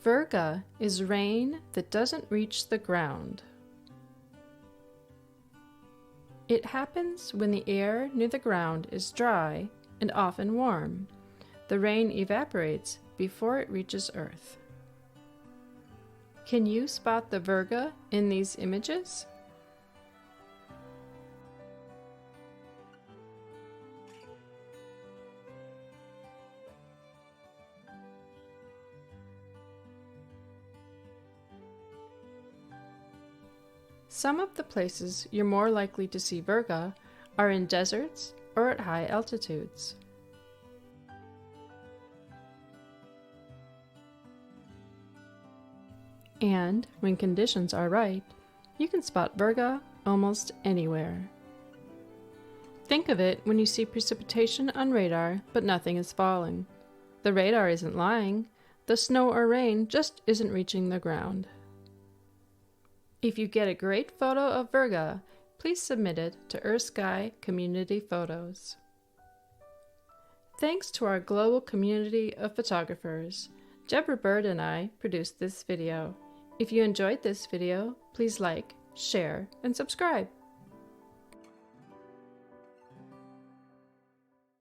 Virga is rain that doesn't reach the ground. It happens when the air near the ground is dry and often warm. The rain evaporates before it reaches Earth. Can you spot the Virga in these images? Some of the places you're more likely to see Virga are in deserts or at high altitudes. And when conditions are right, you can spot Virga almost anywhere. Think of it when you see precipitation on radar, but nothing is falling. The radar isn't lying. The snow or rain just isn't reaching the ground. If you get a great photo of Virga, please submit it to EarthSky Community Photos. Thanks to our global community of photographers, Deborah, Byrd, and I produced this video. If you enjoyed this video, please like, share, and subscribe.